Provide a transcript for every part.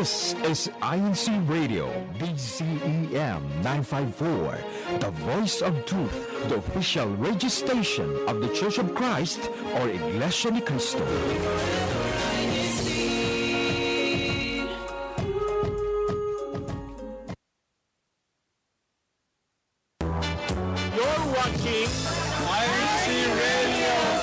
This is INCRadio, DCEM 954, the voice of truth, the official radio station of the Church of Christ or Iglesianicristo. You're watching INCRadio.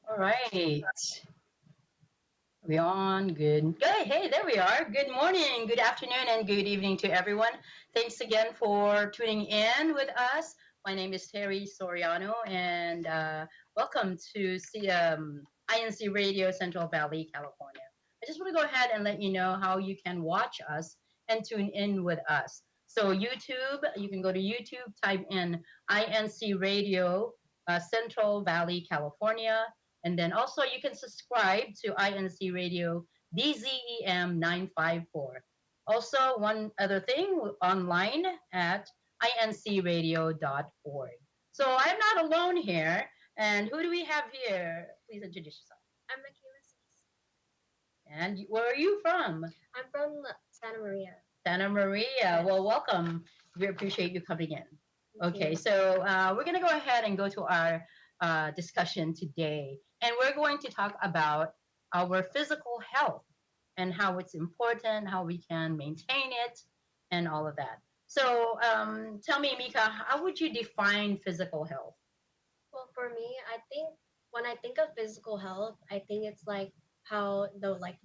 All right. Are we on? Good. Good. Hey, there we are. Good morning, good afternoon, and good evening to everyone. Thanks again for tuning in with us. My name is Terry Soriano, and welcome to INC Radio Central Valley, California. I just want to go ahead and let you know how you can watch us and tune in with us. So YouTube, you can go to YouTube, type in INC Radio Central Valley, California. And then also you can subscribe to INC Radio DZEM 954. Also, one other thing, online at incradio.org. So I'm not alone here. And who do we have here? Please introduce yourself. I'm Michaela Cease. And where are you from? I'm from Santa Maria. Santa Maria. Yes. Well, welcome. We appreciate you coming in. Thank Okay, you. so we're going to go ahead and go to our discussion today. And we're going to talk about our physical health and how it's important, how we can maintain it, and all of that. So tell me, Mika, how would you define physical health? Well, for me, I think when I think of physical health, I think it's like how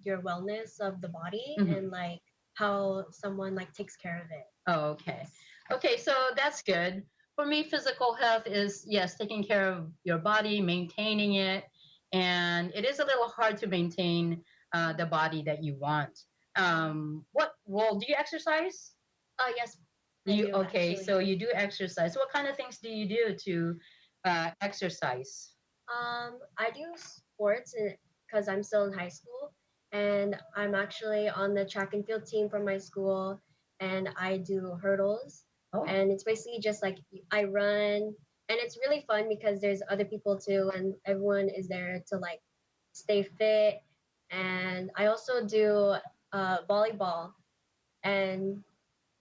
your wellness of the body Mhm. and like how someone like takes care of it. Oh, okay. Okay, so that's good. For me, physical health is, yes, taking care of your body, maintaining it. And it is a little hard to maintain the body that you want. What role do you exercise? Yes, I do, Okay, actually. so you do exercise. What kind of things do you do to exercise? I do sports because I'm still in high school, and I'm actually on the track and field team for my school, and I do hurdles. Oh, And it's basically just like I run, and it's really fun because there's other people too, and everyone is there to like stay fit. And I also do volleyball, and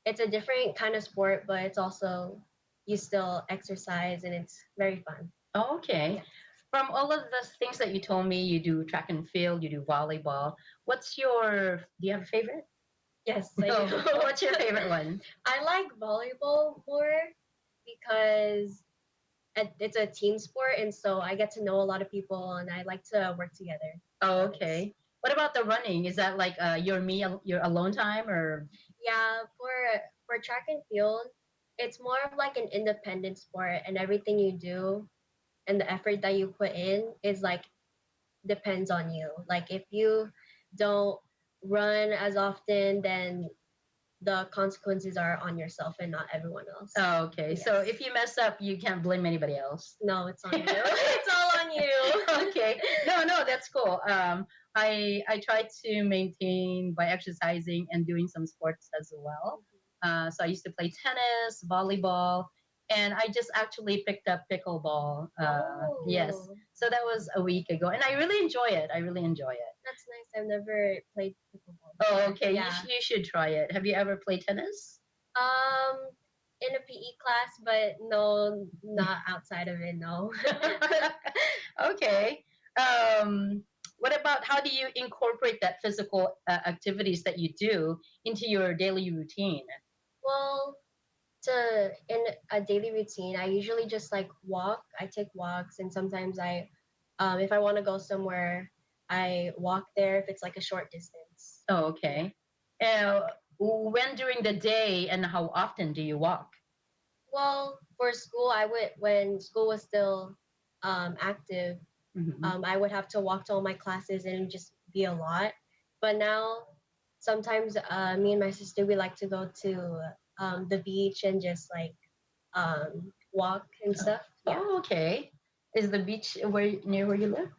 it's a different kind of sport, but it's also you still exercise, and it's very fun. okay. Yeah. From all of the things that you told me, you do track and field, you do volleyball. Do you have a favorite? Yes, I No. do. What's your favorite one? I like volleyball more because it's a team sport, and so I get to know a lot of people, and I like to work together. Oh, okay. What about the running? Is that like your alone time or? Yeah, for track and field, it's more of like an independent sport, and everything you do and the effort that you put in is like depends on you. Like if you don't run as often, then the consequences are on yourself and not everyone else. Oh, okay. So Yes. if you mess up, you can't blame anybody else. No, it's on you. It's all on you. Okay. No, that's cool. I try to maintain by exercising and doing some sports as well. So I used to play tennis, volleyball, and I just actually picked up pickleball. Yes. Oh, So that was a week ago, and I really enjoy it. that's nice. I've never played pickleball Oh, before. okay. Yeah. You should try it. Have you ever played tennis? Um, in a PE class, but no, not outside of it. No. Okay. What about how do you incorporate that physical activities that you do into your daily routine? Well, in a daily routine, I usually just like walk. I take walks, and sometimes if I want to go somewhere, I walk there if it's like a short distance. Oh, okay. When during the day and how often do you walk? Well, for school, I would when school was still active. Mhm. I would have to walk to all my classes and it would just be a lot. But now, sometimes me and my sister we like to go to the beach and just like walk and stuff. Yeah. Oh, okay. Is the beach near where you live?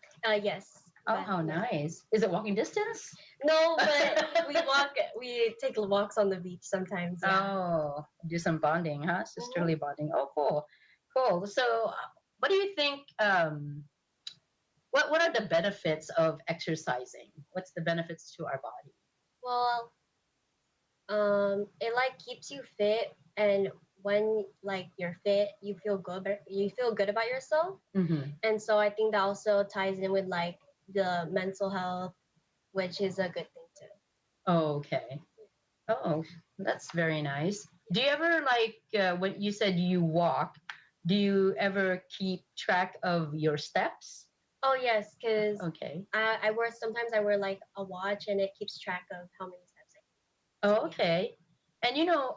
Yes. Oh, But how yeah. nice. Is it walking distance? No, but we walk. We take walks on the beach sometimes. Yeah. Oh, do some bonding, huh? Mhm. Sisterly bonding. Oh, cool. Cool. So, what do you think? What are the benefits of exercising? What's the benefits to our body? Well, it like keeps you fit, and when like you're fit, you feel good. You feel good about yourself, Mm-hmm. and so I think that also ties in with like the mental health, which is a good thing too. Okay. Oh, that's very nice. Do you ever like when you said you walk? Do you ever keep track of your steps? Oh yes, because Okay. I wear sometimes I wear like a watch and it keeps track of how many steps I take. Oh, So yeah. okay. And you know,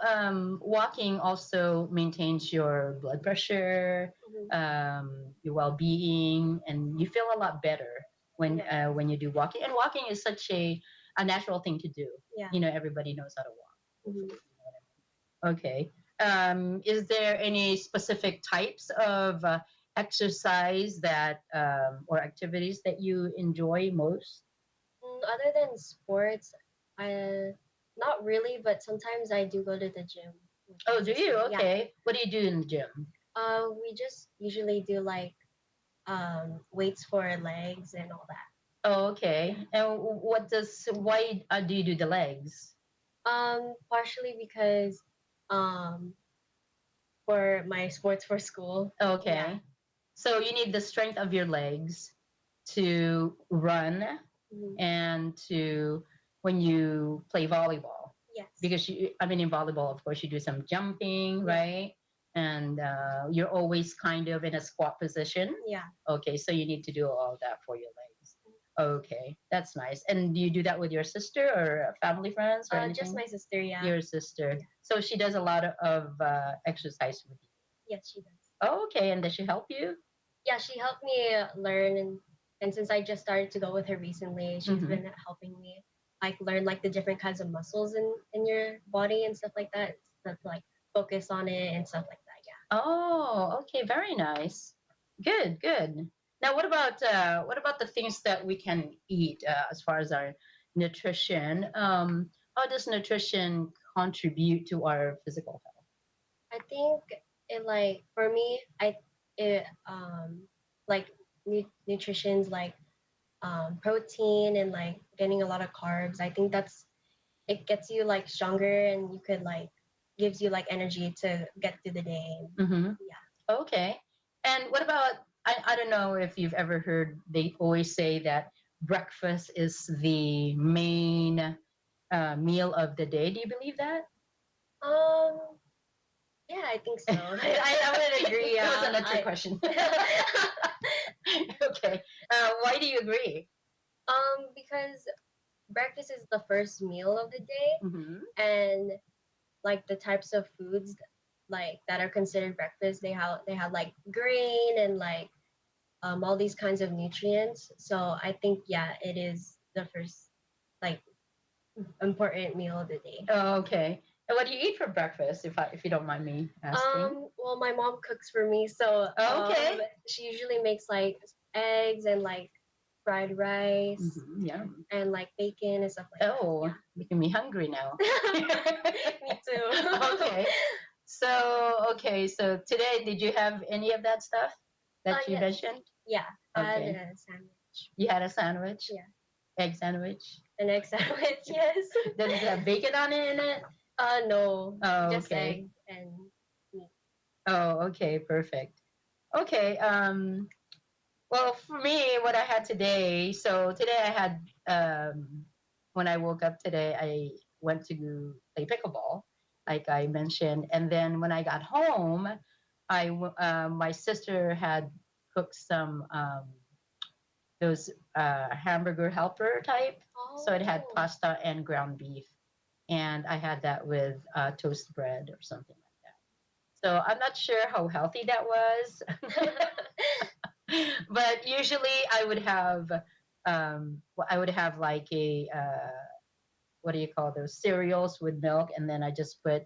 walking also maintains your blood pressure, Mhm. your well-being, and you feel a lot better Yeah. when you do walking. And walking is such a natural thing to do. Yeah. You know, everybody knows how to walk. Mhm. Hopefully, you know what I mean. Okay. Is there any specific types of exercise that or activities that you enjoy most? Other than sports, I not really, but sometimes I do go to the gym with my Oh, do you? sister. Yeah. Okay. What do you do in the gym? We just usually do like weights for legs and all that. Oh, okay. And why do you do the legs? Partially because um for my sports for school. Yeah. Okay. So you need the strength of your legs to run Mhm. and to when you play volleyball. Yes. Because I mean, in volleyball, of course, you do some jumping, Yeah. right? And you're always kind of in a squat position. Yeah. Okay, so you need to do all that for your legs. Okay, that's nice. And do you do that with your sister or family friends or Just anything? my sister. Yeah. Your sister. Yeah. So she does a lot of exercise with you. Yes, she does. Oh, okay, and does she help you? Yeah, she helped me learn, and since I just started to go with her recently, she's Mm-hmm. been helping me like learn like the different kinds of muscles in your body and stuff like that. Stuff like focus on it and stuff like that. Yeah. Oh, okay, very nice. Good, good. Now, what about the things that we can eat as far as our nutrition? How does nutrition contribute to our physical health? I think it like for me, it like nutrition's like protein and like getting a lot of carbs. I think that's it gets you like stronger and you could like gives you like energy to get through the day. Mm-hmm. Yeah. Okay. And what about, I don't know if you've ever heard, they always say that breakfast is the main meal of the day. Do you believe that? Um. Yeah, I think so. I would agree. That Yeah. was a trick question. Okay. Why do you agree? Because breakfast is the first meal of the day, Mm-hmm. and like the types of foods like that are considered breakfast, they have like grain and like all these kinds of nutrients. So I think yeah, it is the first like important meal of the day. Oh, okay. And what do you eat for breakfast, if you don't mind me asking? Well, my mom cooks for me, so Okay. she usually makes like eggs and like fried rice Mm-hmm. Yeah. and like bacon and stuff like Oh, making me hungry now. that. Me too. Okay. So today, did you have any of that stuff that you Yes. mentioned? Yeah, I had Okay. a sandwich. You had a sandwich? Yeah. Egg sandwich? An egg sandwich, yes. Does it have bacon on it in it? No, Oh, just okay. egg and meat. Oh, okay, perfect. Okay, well, for me, what I had today, so today I had, when I woke up today, I went to play pickleball, like I mentioned. And then when I got home, my sister had cooked some, those hamburger helper type. So it had Oh. pasta and ground beef. And I had that with toast bread or something like that. So I'm not sure how healthy that was. But usually I would have like a what do you call those cereals with milk, and then I just put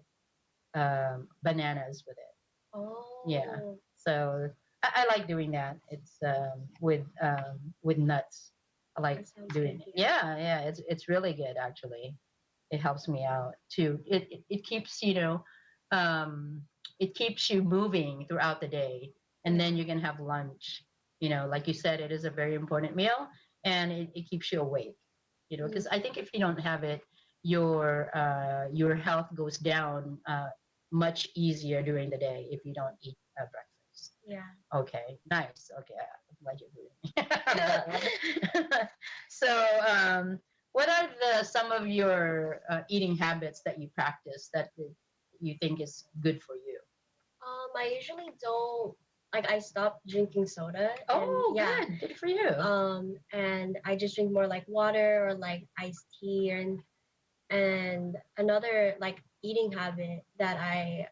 bananas with it. Yeah. Oh, So I like doing that. It's with nuts. I like that sounds doing good. it. Yeah. Yeah, yeah. It's really good actually. It helps me out too. It keeps um, it keeps you moving throughout the day, and Yeah. then you can have lunch. Like you said, it is a very important meal, and it keeps you awake. Mhm. Because I think if you don't have it, your health goes down much easier during the day if you don't eat breakfast. Yeah. Okay, nice. Okay, I'm glad you're doing that. So, what are some of your eating habits that you practice that you think is good for you? I usually don't like. I stopped drinking soda, and Oh, yeah. good for you. And I just drink more like water or like iced tea, and another like eating habit that I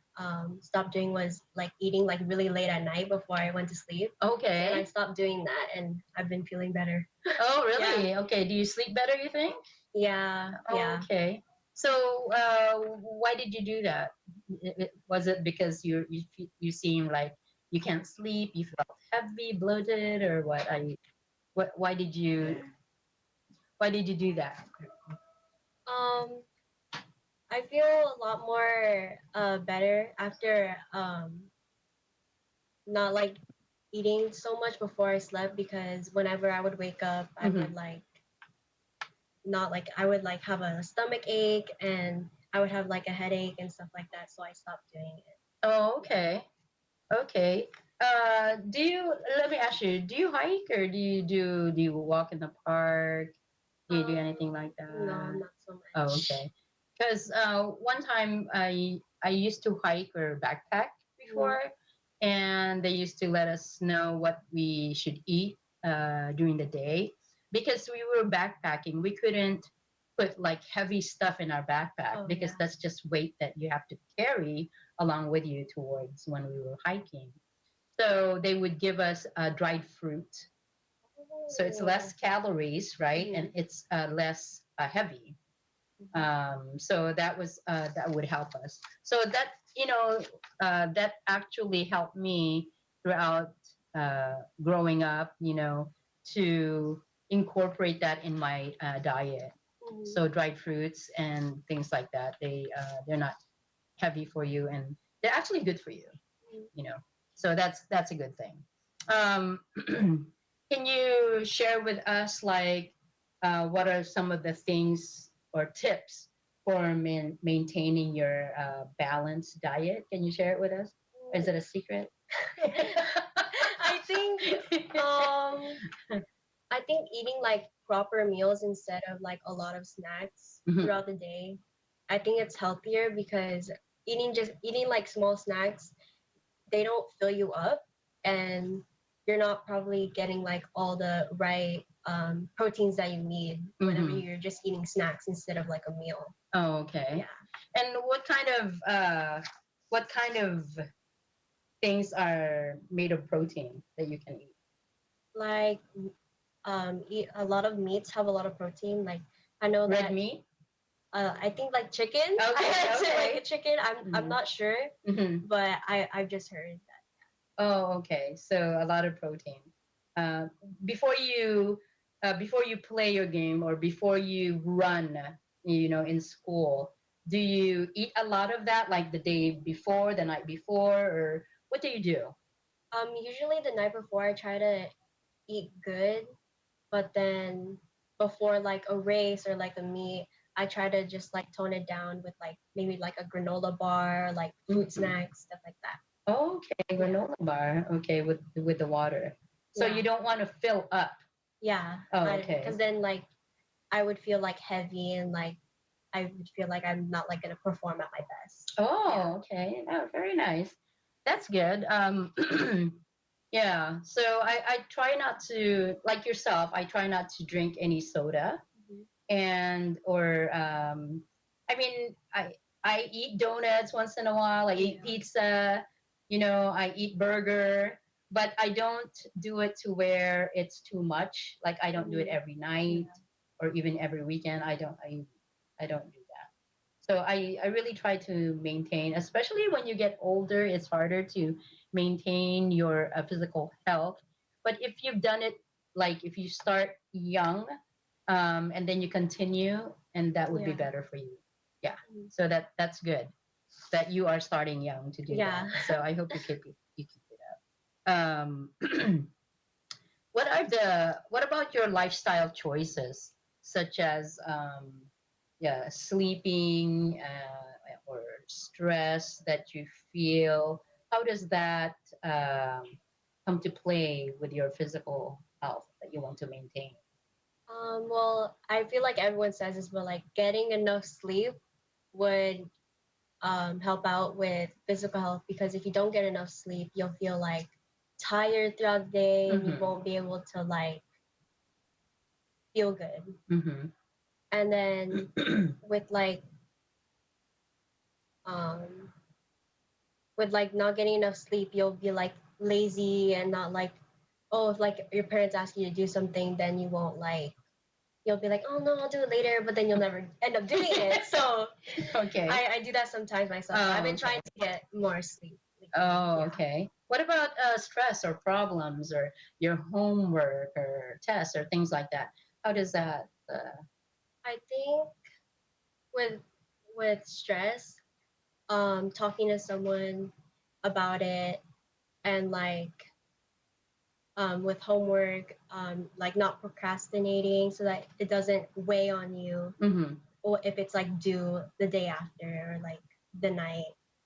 stopped doing was like eating like really late at night before I went to sleep. And I Okay. stopped doing that, and I've been feeling better. Oh, Yeah. really? Okay. Do you sleep better, you think? Yeah, yeah. Okay. So, why did you do that? Was it because you seem like you can't sleep, you felt heavy, bloated, or what? Why did you do that? Um, I feel a lot more better after not like eating so much before I slept, because whenever I would wake up, I Hmm. would like not like I would like have a stomach ache, and I would have like a headache and stuff like that. So I stopped doing it. Oh, Yeah. okay. Okay. Let me ask you, do you hike or do you walk in the park? Do you do Um, anything like no, that? not so Oh, much. okay. Because one time I used to hike or backpack Mm. before, and they used to let us know what we should eat during the day. Because we were backpacking, we couldn't put like heavy stuff in our backpack Oh because yeah. that's just weight that you have to carry along with you towards when we were hiking. So they would give us dried fruit. So it's Oh. less calories, right? And Mhm. it's less heavy. Mhm. So that would help us. So that actually helped me throughout growing up. To incorporate that in my diet. Mhm. So dried fruits and things like that, they're not heavy for you, and they're actually good for you. Mhm. you know so that's a good thing. um can you share with us, like, what are some of the things or tips for maintaining your balanced diet? Can you share it with us? Or is it a secret? I think um I think eating like proper meals instead of like a lot of snacks Mhm. throughout the day, I think it's healthier, because eating like small snacks, they don't fill you up, and you're not probably getting like all the right proteins that you need whenever Mhm. you're just eating snacks instead of like a meal. Oh, okay. Yeah. And what kind of things are made of protein that you can eat? Like a lot of meats have a lot of protein. Like I know Red that meat? I think like chicken. Okay, I'd say like a okay. chicken. I'm Mhm. not sure, Mhm. but I've just heard that. Oh, okay. So a lot of protein. Uh, before you play your game or before you run, in school, do you eat a lot of that, like the day before, the night before, or what do you do? Usually the night before I try to eat good, but then before like a race or like a meet, I try to just like tone it down with like maybe like a granola bar, like fruit Mhm. snacks, stuff like that. Okay, Yeah. granola bar. Okay, with the water. So Yeah. you don't want to fill up. Yeah. Oh, I okay. Because then like I would feel like heavy, and like I would feel like I'm not like gonna perform at my best. Yeah. Oh, okay. Oh, very nice. That's good. Yeah. So I try not to, like yourself, I try not to drink any soda, Mhm. and or I mean, I eat donuts once in a while. I eat Yeah. pizza. I eat burger, but I don't do it to where it's too much. Like I don't do it Mhm. every night Yeah. or even every weekend. I don't do that. So I really try to maintain, especially when you get older, it's harder to maintain your physical health. But if you've done it, like if you start young, and then you continue, and that would be Yeah. better for you. Yeah. Mhm. So that's good that you are starting young to do Yeah. that. So I hope you keep it up. What about your lifestyle choices, such as yeah, sleeping or stress that you feel? How does that come to play with your physical health that you want to maintain? Well, I feel like everyone says this, but like getting enough sleep would help out with physical health because if you don't get enough sleep, you'll feel like tired throughout the day and you Mm-hmm. won't be able to like feel good. Mm-hmm. And then with like um with like not getting enough sleep, you'll be like lazy and not like oh if like your parents ask you to do something, then you won't like you'll be like oh no I'll do it later, but then you'll never end up doing it. So Okay. I do that sometimes myself. So I've Oh, been okay. trying to get more sleep lately. Oh, Yeah. okay. What about stress or problems or your homework or tests or things like that? How does that? I think with stress, talking to someone about it and like with homework, like not procrastinating so that it doesn't weigh on you Mm-hmm. or if it's like due the day after or like the night.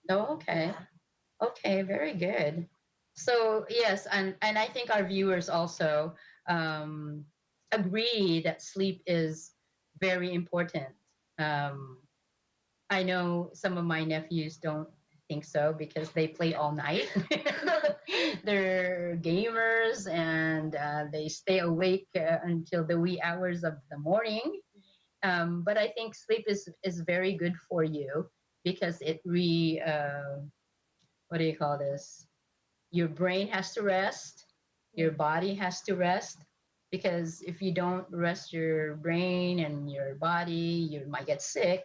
Oh, okay. Yeah. Okay, very good. So yes, and I think our viewers also um, agree that sleep is very important. Um, I know some of my nephews don't think so because they play all night. They're gamers and they stay awake until the wee hours of the morning. But I think sleep is very good for you because it what do you call this? Your brain has to rest, your body has to rest. Because if you don't rest your brain and your body, you might get sick,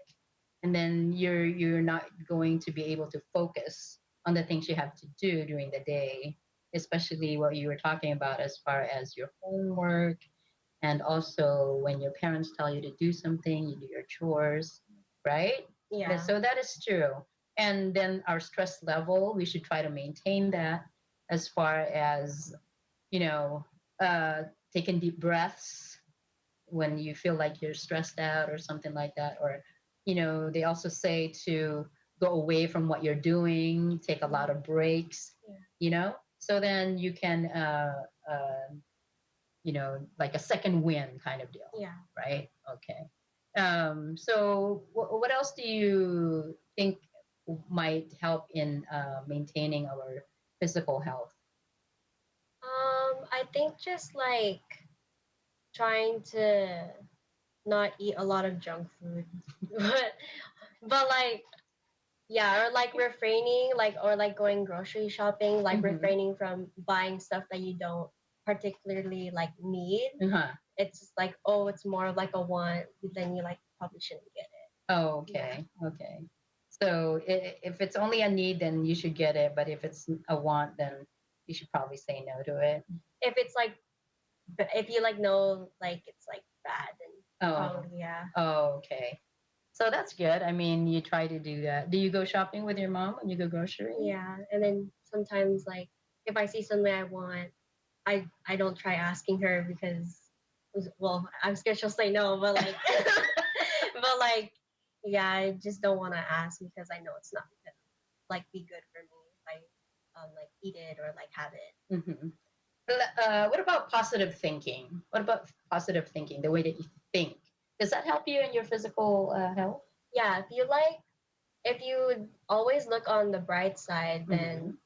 and then you're not going to be able to focus on the things you have to do during the day, especially what you were talking about as far as your homework, and also when your parents tell you to do something, you do your chores, right? Yeah. So that is true. And then our stress level, we should try to maintain that as far as, you know, uh, taking deep breaths when you feel like you're stressed out or something like that. Or, they also say to go away from what you're doing, take a lot of breaks, Yeah. so then you can like a second win kind of deal, Yeah. right? Okay. So what else do you think might help in maintaining our physical health? I think just like trying to not eat a lot of junk food. But like yeah, or like refraining, like or like going grocery shopping, like Mm-hmm. refraining from buying stuff that you don't particularly like need. Uh-huh. It's just like, oh, it's more of like a want, then you like probably shouldn't get it. Oh, Yeah. okay. Okay. So if it's only a need, then you should get it. But if it's a want, then you should probably say no to it. If it's like if you like know like it's like bad, then Oh, probably yeah. oh, okay. So that's good. I mean, you try to do that. Do you go shopping with your mom when you go grocery? Yeah. And then sometimes like if I see something I want, I don't try asking her because well, I'm scared she'll say no, but like but like yeah, I just don't want to ask because I know it's not gonna like be good for me if I like eat it or like have it. Mm-hmm. What about positive thinking? What about positive thinking? The way that you think, does that help you in your physical health? Yeah, if you always look on the bright side, Mm-hmm. then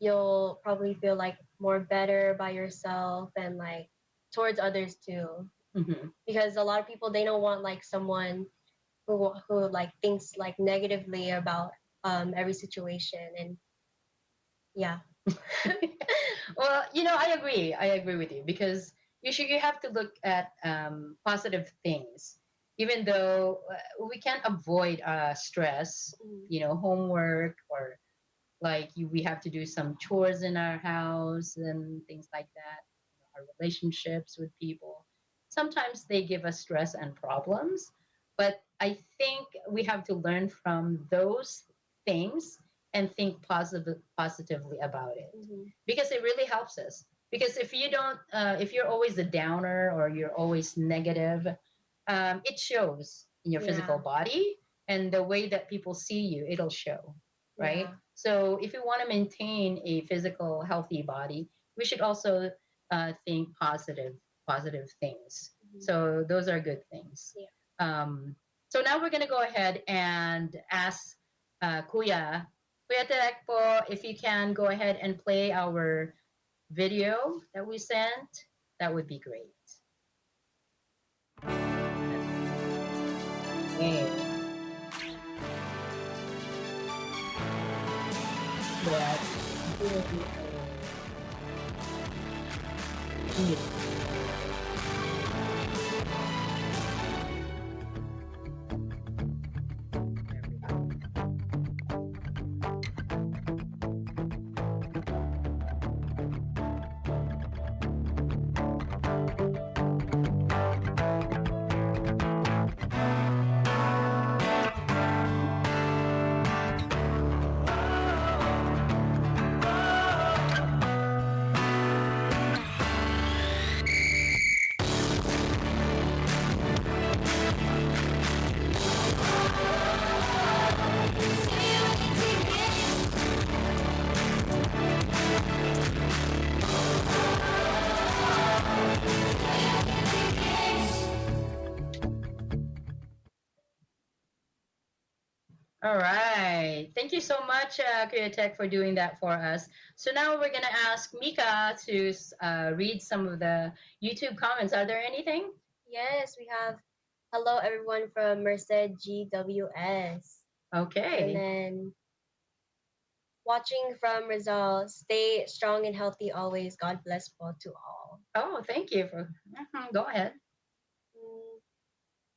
you'll probably feel like more better by yourself and like towards others too. Mm-hmm. Because a lot of people they don't want like someone who like thinks like negatively about every situation and Yeah. Well, I agree. I agree with you because you have to look at positive things, even though we can't avoid stress. Mm. Homework or like we have to do some chores in our house and things like that. Our relationships with people. Sometimes they give us stress and problems, but I think we have to learn from those things and think positively about it Mhm. because it really helps us. Because if you don't, if you're always a downer or you're always negative, it shows in your physical Yeah. body and the way that people see you. It'll show, right? Yeah. So if you want to maintain a physical, healthy body, we should also think positive things. Mhm. So those are good things. Yeah. Um, so now we're gonna go ahead and ask Kuya Tek po, if you can go ahead and play our video that we sent, that would be great. Okay. That All right. Thank you so much, Kuya for doing that for us. So now we're going to ask Mika to read some of the YouTube comments. Are there anything? Yes, we have hello everyone from Merced GWS. And Okay. then watching from Rizal, stay strong and healthy always. God bless po to all. Oh, thank you for. Go ahead. Mm,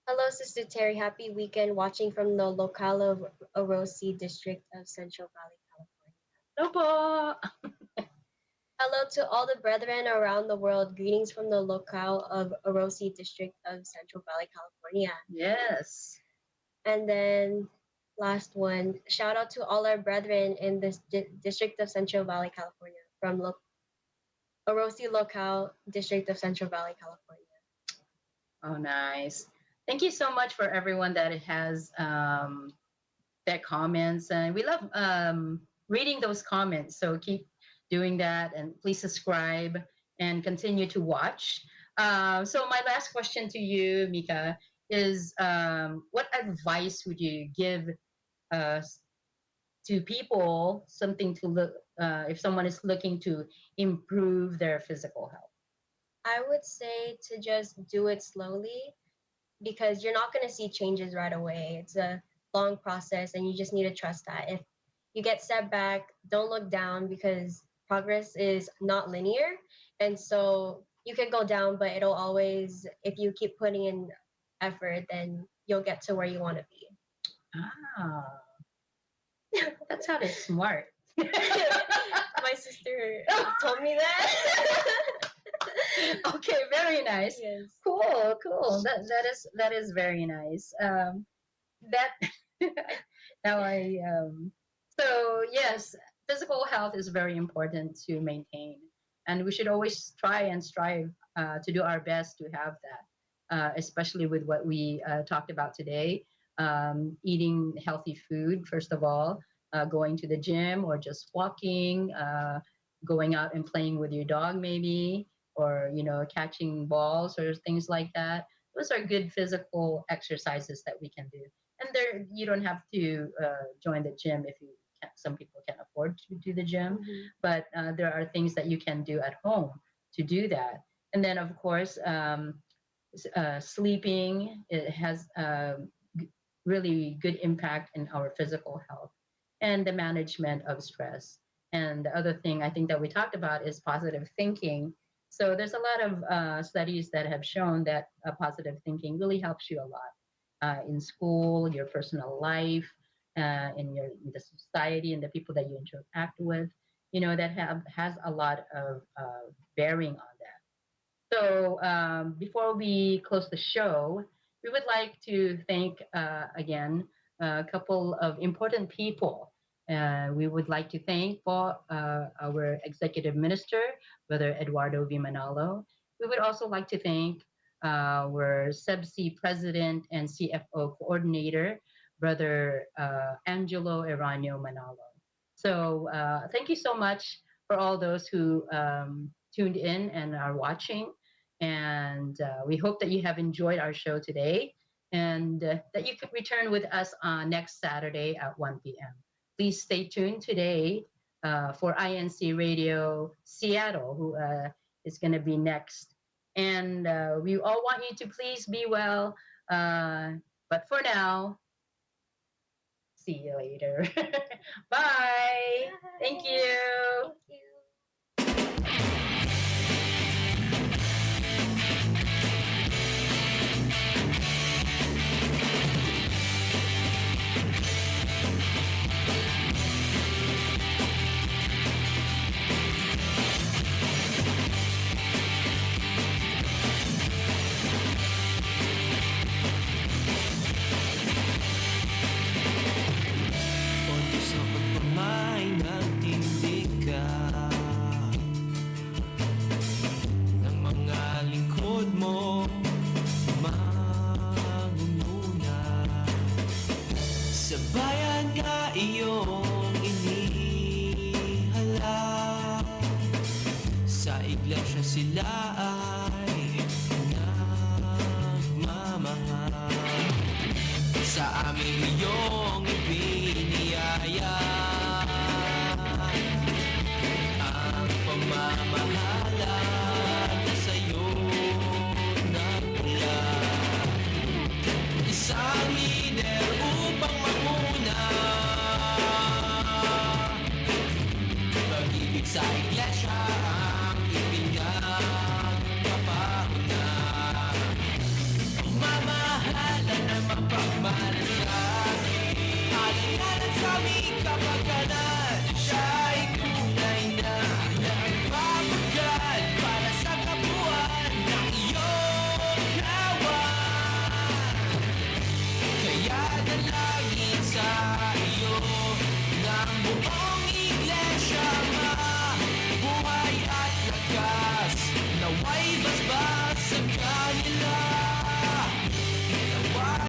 hello, Sister Terry. Happy weekend watching from the locale of Orosi district of Central Valley, California. No po. Hello to all the brethren around the world. Greetings from the locale of Orosi district of Central Valley, California. Yes. And then last one, shout out to all our brethren in this district of Central Valley, California, from Orosi locale district of Central Valley, California. Oh, nice. Thank you so much for everyone that has their comments, and we love reading those comments. So keep doing that, and please subscribe and continue to watch. So my last question to you, Mika, is what advice would you give uh, to people something to look if someone is looking to improve their physical health? I would say to just do it slowly because you're not going to see changes right away. It's a long process and you just need to trust that. If you get set back, don't look down because progress is not linear. And so you can go down, but it'll always, if you keep putting in effort, then you'll get to where you want to be. Ah, that sounded smart. My sister told me that. Okay, very nice. Yes. Cool. That is very nice. That now I so yes, physical health is very important to maintain, and we should always try and strive to do our best to have that, especially with what we talked about today. Eating healthy food first of all, going to the gym or just walking, going out and playing with your dog maybe, or catching balls or things like that. Those are good physical exercises that we can do, and there you don't have to join the gym if you can't. Some people can't afford to do the gym, Mhm. but there are things that you can do at home to do that. And then of course sleeping, it has really good impact in our physical health and the management of stress. And the other thing I think that we talked about is positive thinking. So there's a lot of studies that have shown that positive thinking really helps you a lot in school, your personal life, in the society, and the people that you interact with. That has a lot of bearing on that. So before we close the show, we would like to thank again a couple of important people. We would like to thank for our executive minister, Brother Eduardo V. Manalo. We would also like to thank our SEBC president and CFO coordinator, Brother Angelo Eranio Manalo. So thank you so much for all those who tuned in and are watching. And we hope that you have enjoyed our show today and that you could return with us on next Saturday at 1 p.m. Please stay tuned today for INCRadio Seattle, who is going to be next. And we all want you to please be well. But for now, see you later. Bye. Thank you. Thank you. Sa bayan na iyong inihala, sa iglesia sila